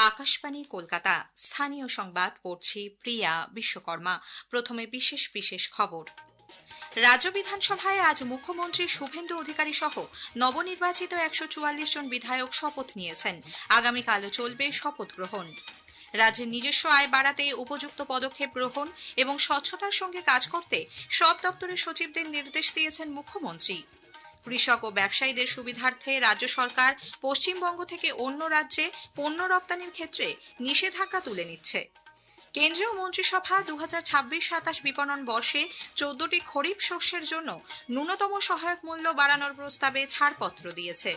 আকাশবাণী কলকাতা স্থানীয় সংবাদ পড়ছি প্রিয়া বিশ্বকর্মা। প্রথমে বিশেষ বিশেষ খবর। রাজ্য বিধানসভায় আজ মুখ্যমন্ত্রী শুভেন্দু অধিকারী সহ নবনির্বাচিত 144 জন বিধায়ক শপথ নিয়েছেন। আগামীকালও চলবে শপথ গ্রহণ। রাজ্যের নিজস্ব আয় বাড়াতে উপযুক্ত পদক্ষেপ গ্রহণ এবং স্বচ্ছতার সঙ্গে কাজ করতে সব দপ্তরের সচিবদের নির্দেশ দিয়েছেন মুখ্যমন্ত্রী। কৃষক ও ব্যবসায়ীদের সুবিধার্থে রাজ্য সরকার পশ্চিমবঙ্গ থেকে অন্য রাজ্যে পণ্য রপ্তানির ক্ষেত্রে নিষেধাজ্ঞা তুলে নিচ্ছে। কেন্দ্রীয় মন্ত্রিসভা 2026-27 বিপণন বর্ষে 14টি খরিফ শস্যের জন্য ন্যূনতম সহায়ক মূল্য বাড়ানোর প্রস্তাবে ছাড়পত্র দিয়েছে।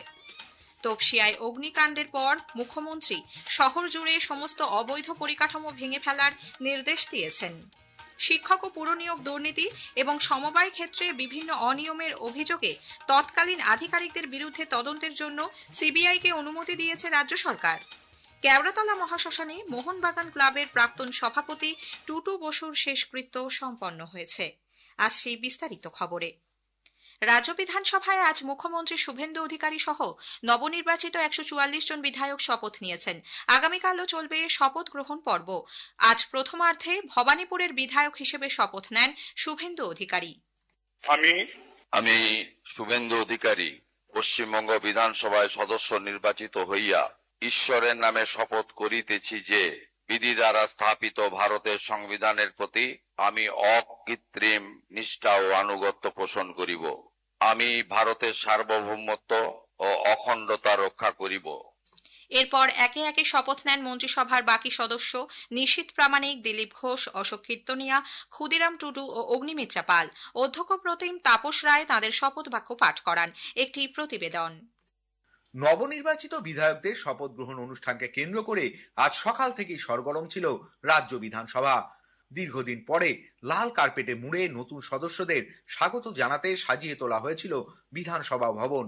তপসিয়ায় অগ্নিকাণ্ডের পর মুখ্যমন্ত্রী শহর জুড়ে সমস্ত অবৈধ পরিকাঠামো ভেঙে ফেলার নির্দেশ দিয়েছেন। শিক্ষক ও পুরনিয়োগ দুর্নীতি এবং সমবায় ক্ষেত্রে বিভিন্ন অনিয়মের অভিযোগে তৎকালীন আধিকারিকদের বিরুদ্ধে তদন্তের জন্য সিবিআইকে অনুমতি দিয়েছে রাজ্য সরকার। কেওড়াতলা মহাশ্মশানে মোহনবাগান ক্লাবের প্রাক্তন সভাপতি টুটু বসুর শেষকৃত্য সম্পন্ন হয়েছে। আসছি বিস্তারিত খবরে। রাজ্য বিধানসভায় আজ মুখ্যমন্ত্রী শুভেন্দু অধিকারী সহ নবনির্বাচিত 144 জন বিধায়ক শপথ নিয়েছেন। আগামীকালও চলবে শপথ গ্রহণ পর্ব। আজ প্রথমার্ধে ভবানীপুরের বিধায়ক হিসেবে শপথ নেন শুভেন্দু অধিকারী। আমি শুভেন্দু অধিকারী পশ্চিমবঙ্গ বিধানসভায় সদস্য নির্বাচিত হইয়া ঈশ্বরের নামে শপথ করিতেছি যে বিধি দ্বারা স্থাপিত ভারতের সংবিধানের প্রতি আমি অকৃত্রিম নিষ্ঠা ও আনুগত্য পোষণ করিব। আমি ভারতের সার্বভৌমত্ব ও অখণ্ডতা রক্ষা করিব। এরপর একে একে শপথ নেন মন্ত্রিসভার বাকি সদস্য নিশীথ প্রামাণিক, দিলীপ ঘোষ, অশোক কীর্তনিয়া, ক্ষুদিরাম টুডু ও অগ্নিমিত্রা পাল। অধ্যক্ষ প্রতিম তাপস রায় তাঁদের শপথ বাক্য পাঠ করান। একটি প্রতিবেদন। নবনির্বাচিত বিধায়কদের শপথ গ্রহণ অনুষ্ঠানকে কেন্দ্র করে আজ সকাল থেকেই সরগরম ছিল রাজ্য বিধানসভা। দীর্ঘদিন পরে লাল কার্পেটে মুড়ে নতুন সদস্যদের স্বাগত জানাতে সাজিয়ে তোলা হয়েছিল বিধানসভা ভবন।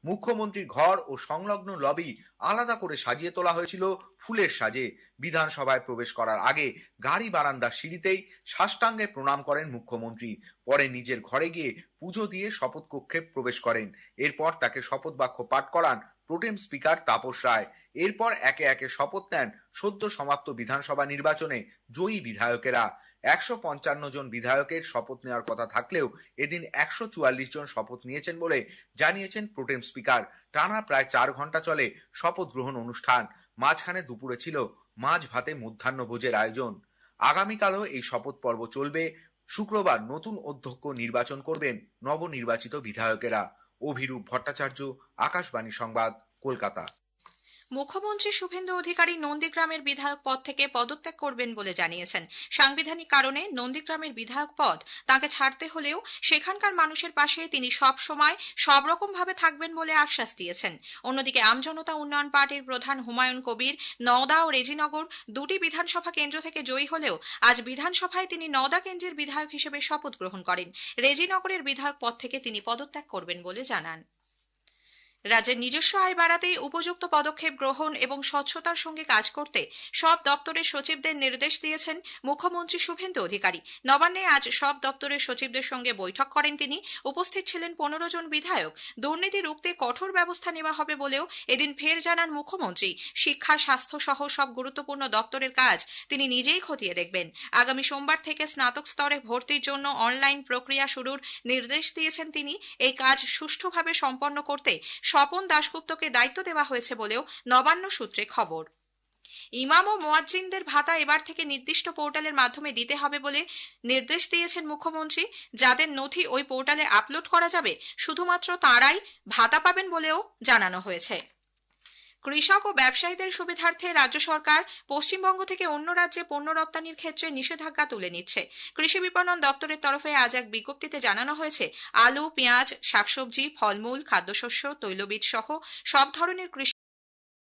মুখ্যমন্ত্রীর ঘর ও সংলগ্ন লবি আলাদা করে সাজিয়ে তোলা হয়েছিল ফুলের সাজে। বিধানসভায় প্রবেশ করার আগে গাড়ি বারান্দার সিঁড়িতেই সাষ্টাঙ্গে প্রণাম করেন মুখ্যমন্ত্রী। পরে নিজের ঘরে গিয়ে পুজো দিয়ে শপথ কক্ষে প্রবেশ করেন। এরপর তাকে শপথ বাক্য পাঠ করান প্রোটেম স্পিকার তাপস রায়। এরপর একে একে শপথ নেন সদ্য সমাপ্ত বিধানসভা নির্বাচনে জয়ী বিধায়কেরা। 155 জন বিধায়কের শপথ নেওয়ার কথা থাকলেও এদিন 144 জন শপথ নিয়েছেন বলে জানিয়েছেন প্রোটেম স্পিকার। টানা প্রায় 4 ঘন্টা চলে শপথ গ্রহণ অনুষ্ঠান। মাঝখানে দুপুরে ছিল মাছ ভাতে মধ্যাহ্নভোজের আয়োজন। আগামীকালও এই শপথ পর্ব চলবে। শুক্রবার নতুন অধ্যক্ষ নির্বাচন করবেন নবনির্বাচিত বিধায়কেরা। অভিরূপ ভট্টাচার্য, আকাশবাণী সংবাদ, কলকাতা। মুখ্যমন্ত্রী শুভেন্দু অধিকারী নন্দীগ্রামের বিধায়ক পদ থেকে পদত্যাগ করবেন বলে জানিয়েছেন। সাংবিধানিক কারণে নন্দীগ্রামের বিধায়ক পদ তাঁকে ছাড়তে হলেও সেখানকার মানুষের পাশে তিনি সব সময় সব রকম ভাবে থাকবেন বলে আশ্বাস দিয়েছেন। অন্যদিকে আমজনতা উন্নয়ন পার্টির প্রধান হুমায়ুন কবির নওদা ও রেজিনগর দুটি বিধানসভা কেন্দ্র থেকে জয়ী হলেও আজ বিধানসভায় তিনি নওদা কেন্দ্রের বিধায়ক হিসেবে শপথ গ্রহণ করেন। রেজিনগরের বিধায়ক পদ থেকে তিনি পদত্যাগ করবেন বলে জানান। রাজ্যের নিজস্ব আয় বাড়াতে উপযুক্ত পদক্ষেপ গ্রহণ এবং স্বচ্ছতার সঙ্গে কাজ করতে সব দপ্তরের সচিবদের নির্দেশ দিয়েছেন মুখ্যমন্ত্রী শুভেন্দু অধিকারী। নবান্নে আজ সব দপ্তরের সচিবদের সঙ্গে বৈঠক করেন তিনি। উপস্থিত ছিলেন 15 জন বিধায়ক। দুর্নীতি রুখতে কঠোর ব্যবস্থা নেওয়া হবে বলেও এদিন ফের জানান মুখ্যমন্ত্রী। শিক্ষা, স্বাস্থ্য সহ সব গুরুত্বপূর্ণ দপ্তরের কাজ তিনি নিজেই খতিয়ে দেখবেন। আগামী সোমবার থেকে স্নাতক স্তরে ভর্তির জন্য অনলাইন প্রক্রিয়া শুরুর নির্দেশ দিয়েছেন তিনি। এই কাজ সুষ্ঠুভাবে সম্পন্ন করতে স্বপন দাশগুপ্তকে দায়িত্ব দেওয়া হয়েছে বলেও নবান্ন সূত্রে খবর। ইমাম ও মুয়াজ্জিনদের ভাতা এবার থেকে নির্দিষ্ট পোর্টালের মাধ্যমে দিতে হবে বলে নির্দেশ দিয়েছেন মুখ্যমন্ত্রী। যাদের নথি ওই পোর্টালে আপলোড করা যাবে শুধুমাত্র তাঁরাই ভাতা পাবেন বলেও জানানো হয়েছে। কৃষক ও ব্যবসায়ীদের সুবিধার্থে রাজ্য সরকার পশ্চিমবঙ্গ থেকে অন্য রাজ্যে পণ্য রপ্তানির ক্ষেত্রে নিষেধাজ্ঞা তুলে নিচ্ছে। কৃষি বিপণন দপ্তরের তরফে আজ এক বিজ্ঞপ্তিতে জানানো হয়েছে, আলু, পেঁয়াজ, শাকসবজি, ফলমূল, খাদ্যশস্য, তৈলবীজ সহ সব ধরনের কৃষি